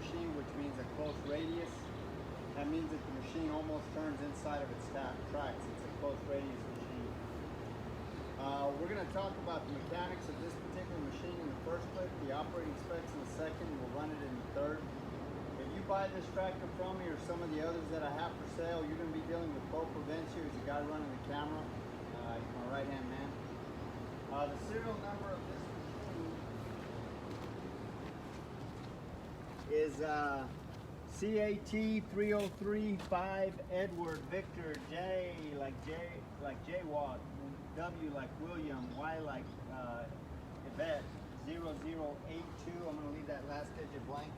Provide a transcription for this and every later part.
machine, which means a close radius. That means that the machine almost turns inside of its tracks. It's a close radius machine. We're going to talk about the mechanics of this particular machine in the first clip, the operating specs in the second, we'll run it in the third. If you buy this tractor from me or some of the others that I have for sale, you're going to be dealing with Bo Provencio, who's the guy running the camera. He's my right-hand man. The serial number of this machine is CAT 3035 Edward Victor J like Jaywalk, W like William, Y like Yvette 0082. I'm going to leave that last digit blank.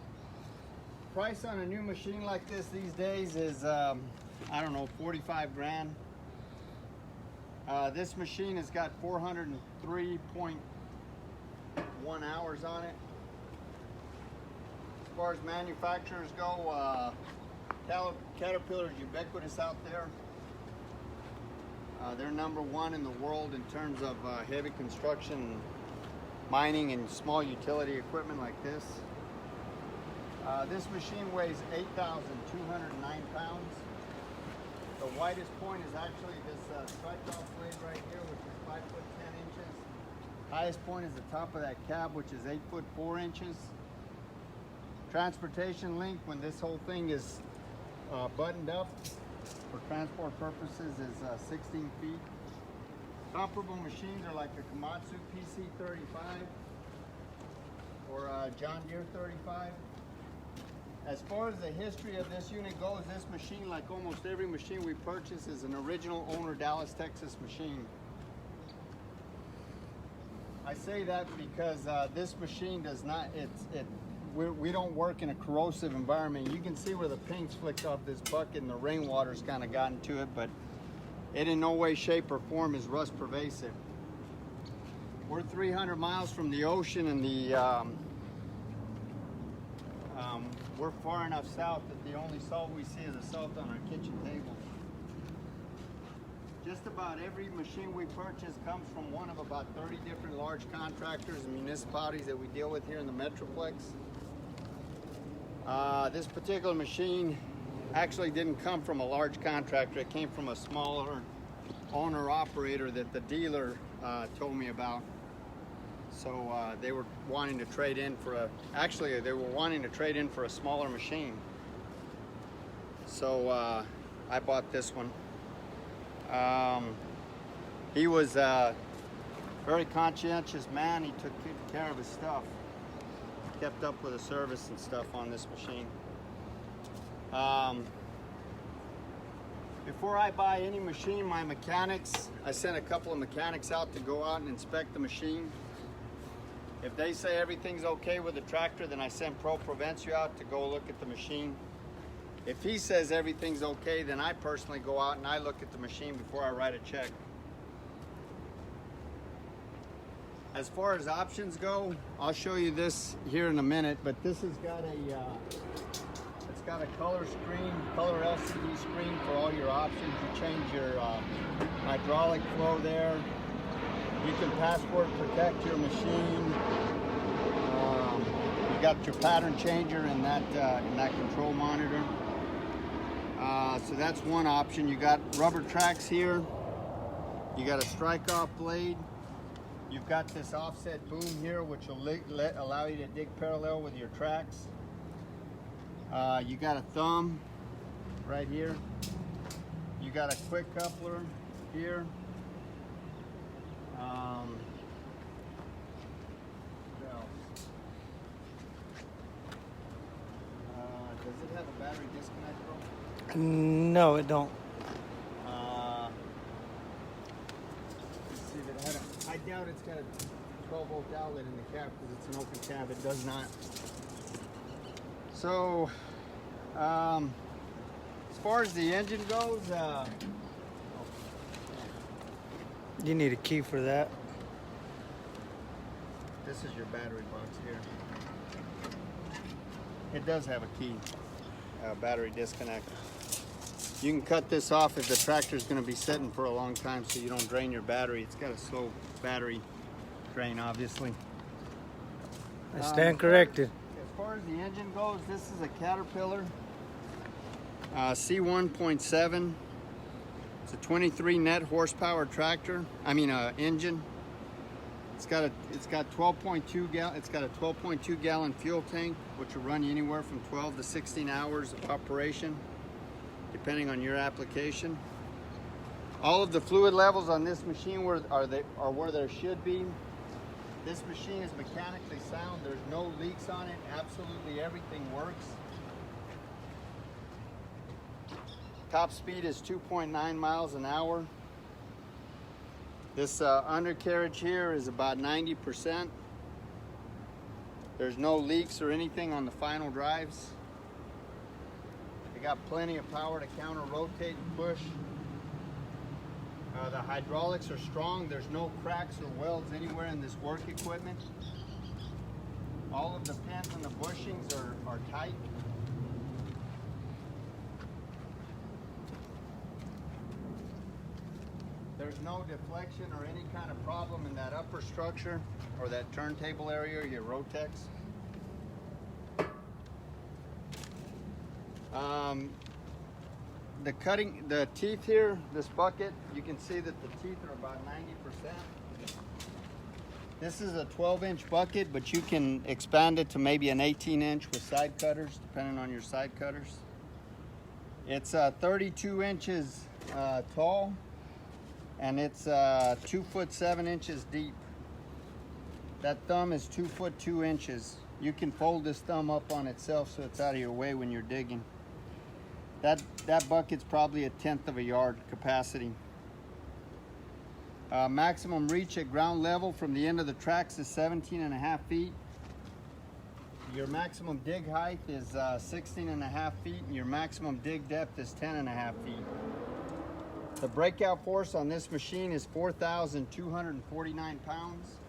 Price on a new machine like this these days is I don't know, 45 grand. This machine has got 403.1 hours on it. As far as manufacturers go, Caterpillar is ubiquitous out there. They're #1 in the world in terms of heavy construction, mining, and small utility equipment like this. This machine weighs 8,209 pounds. The widest point is actually this strike-off blade right here, which is 5 foot 10 inches. Highest point is the top of that cab, which is 8 foot 4 inches. Transportation length, when this whole thing is buttoned up for transport purposes, is 16 feet. Comparable machines are like the Komatsu PC35 or John Deere 35. As far as the history of this unit goes, this machine, like almost every machine we purchase, is an original owner Dallas, Texas machine. I say that because this machine does not, we don't work in a corrosive environment. You can see where the paint's flicked off this bucket and the rainwater's kind of gotten to it, but it in no way, shape, or form is rust pervasive. We're 300 miles from the ocean, and we're far enough south that the only salt we see is the salt on our kitchen table. Just about every machine we purchase comes from one of about 30 different large contractors and municipalities that we deal with here in the Metroplex. This particular machine actually didn't come from a large contractor. It came from a smaller owner-operator that the dealer told me about. So they were wanting to trade in for a smaller machine. So I bought this one. He was a very conscientious man. He took good care of his stuff. Kept up with the service and stuff on this machine. Before I buy any machine, my mechanics, I sent a couple of mechanics out to go out and inspect the machine. If they say everything's okay with the tractor, then I send Pro Provencio out to go look at the machine. If he says everything's okay, then I personally go out and I look at the machine before I write a check. As far as options go, I'll show you this here in a minute, but this has got it's got a color screen, color LCD screen for all your options. You change your hydraulic flow there. You can password protect your machine. You got your pattern changer in that control monitor. So that's one option. You got rubber tracks here. You got a strike-off blade. You've got this offset boom here, which will allow you to dig parallel with your tracks. You got a thumb right here. You got a quick coupler here. What else? Does it have a battery disconnect, bro? No, it don't. Let's see if it had a, I doubt it's got a 12-volt outlet in the cab because it's an open cab. It does not. So, as far as the engine goes, You need a key for that. this is your battery box here. It does have a key, battery disconnect. You can cut this off if the tractor is going to be sitting for a long time so you don't drain your battery. It's got a slow battery drain, obviously. I stand corrected. As far as the engine goes, this is a Caterpillar C1.7. It's a 23 net horsepower tractor. Engine. It's got a 12.2 gallon fuel tank, which will run you anywhere from 12 to 16 hours of operation, depending on your application. All of the fluid levels on this machine are where there should be. This machine is mechanically sound. There's no leaks on it. Absolutely everything works. Top speed is 2.9 miles an hour. This undercarriage here is about 90%. There's no leaks or anything on the final drives. They got plenty of power to counter rotate and push. The hydraulics are strong. There's no cracks or welds anywhere in this work equipment. All of the pins and the bushings are tight. There's no deflection or any kind of problem in that upper structure or that turntable area or your Rotex. The teeth here, this bucket, you can see that the teeth are about 90%. This is a 12-inch bucket, but you can expand it to maybe an 18-inch with side cutters, depending on your side cutters. It's 32 inches tall, and it's 2 foot 7 inches deep. That thumb is 2 foot 2 inches. You can fold this thumb up on itself so it's out of your way when you're digging. That bucket's probably a 1/10 of a yard capacity. Maximum reach at ground level from the end of the tracks is 17.5 feet. Your maximum dig height is 16.5 feet, and your maximum dig depth is 10.5 feet. The breakout force on this machine is 4,249 pounds.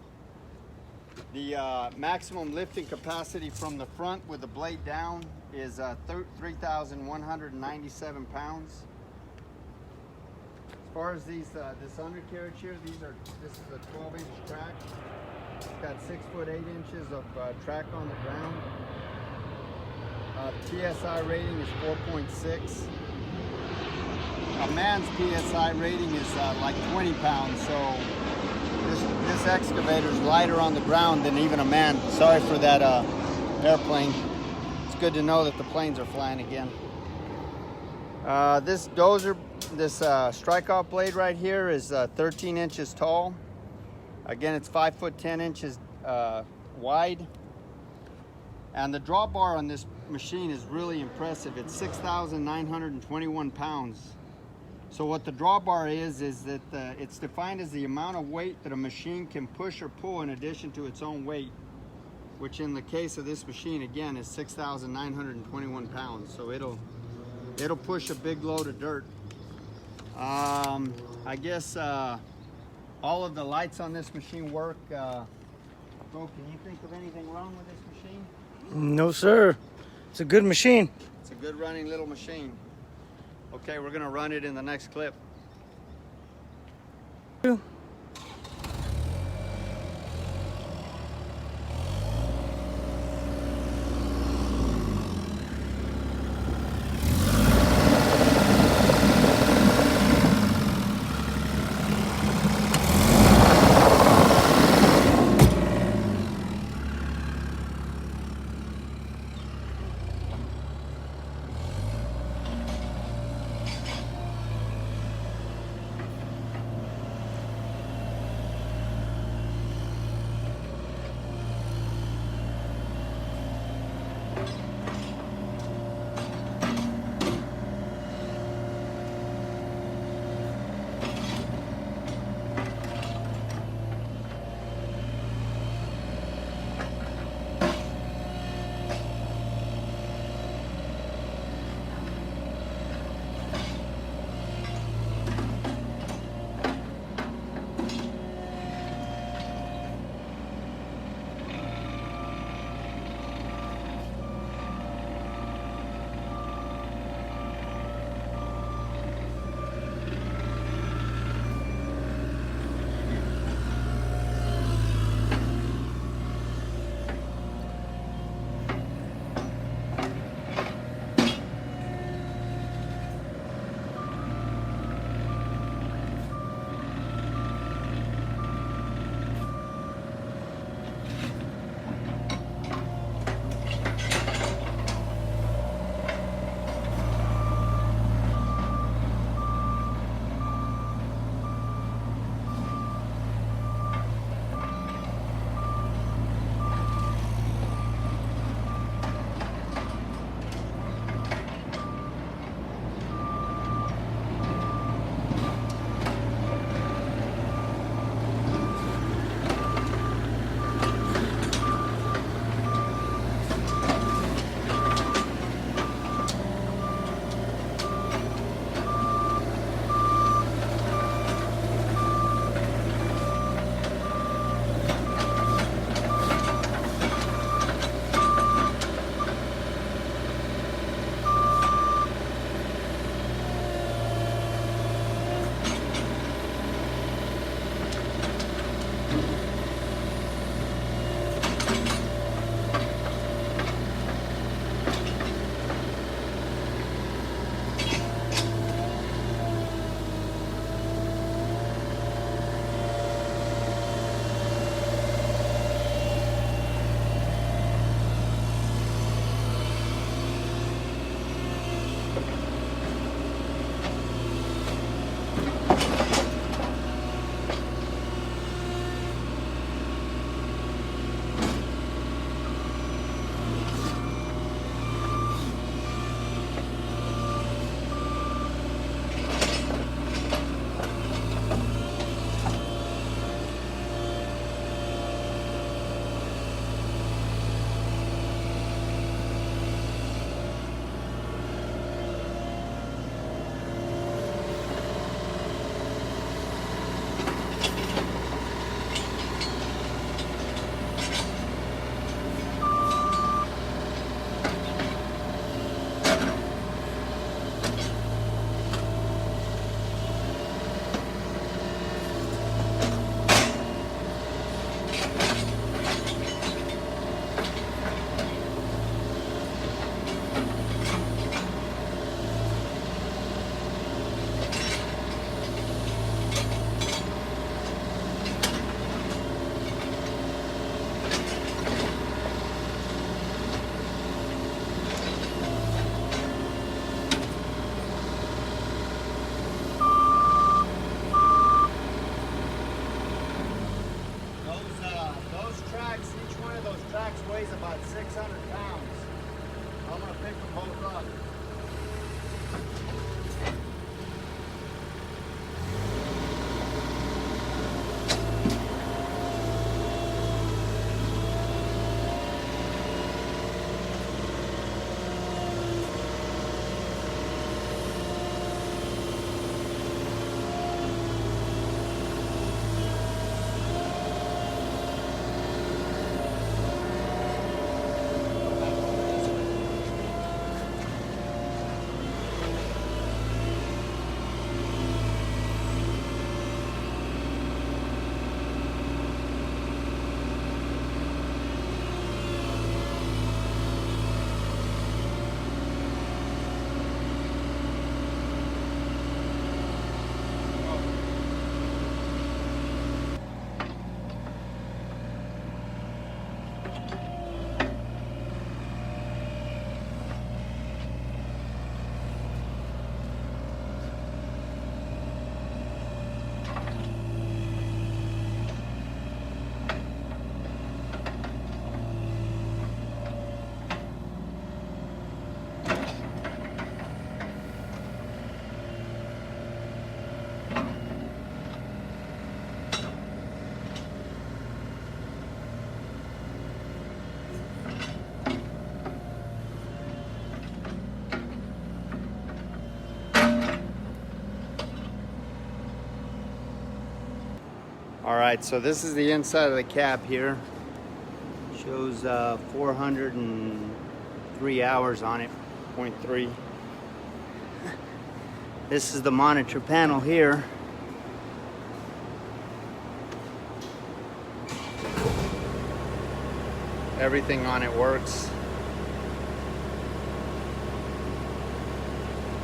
The maximum lifting capacity from the front with the blade down is 3,197 pounds. As far as this undercarriage here, this is a 12-inch track. It's got 6 foot 8 inches of track on the ground. PSI rating is 4.6. A man's PSI rating is like 20 pounds, so this excavator is lighter on the ground than even a man. Sorry for that airplane. It's good to know that the planes are flying again. This dozer, this strike-off blade right here is 13 inches tall. Again, it's 5 foot 10 inches wide. And the drawbar on this machine is really impressive. It's 6,921 pounds. So what the drawbar is that it's defined as the amount of weight that a machine can push or pull in addition to its own weight, which in the case of this machine, again, is 6,921 pounds. So it'll push a big load of dirt. I guess all of the lights on this machine work. Bro, can you think of anything wrong with this machine? No, sir. It's a good machine. It's a good running little machine. Okay, we're gonna run it in the next clip. 600 pounds. I'm gonna pick them both up. All right, so this is the inside of the cab here. Shows 403 hours on it, 0.3. This is the monitor panel here. Everything on it works.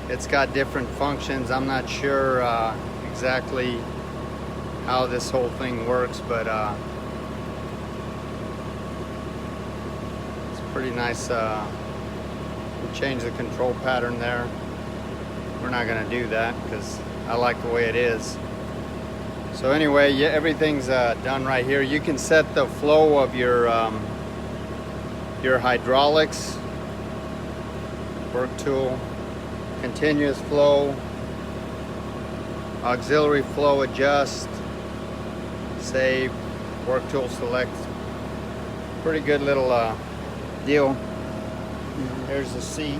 It's got different functions. I'm not sure exactly how this whole thing works, but it's pretty nice. We changed the control pattern there. We're not gonna do that because I like the way it is. So anyway, yeah, everything's done right here. You can set the flow of your hydraulics, work tool, continuous flow, auxiliary flow adjust, save, work tool select. Pretty good little deal. There's the seat.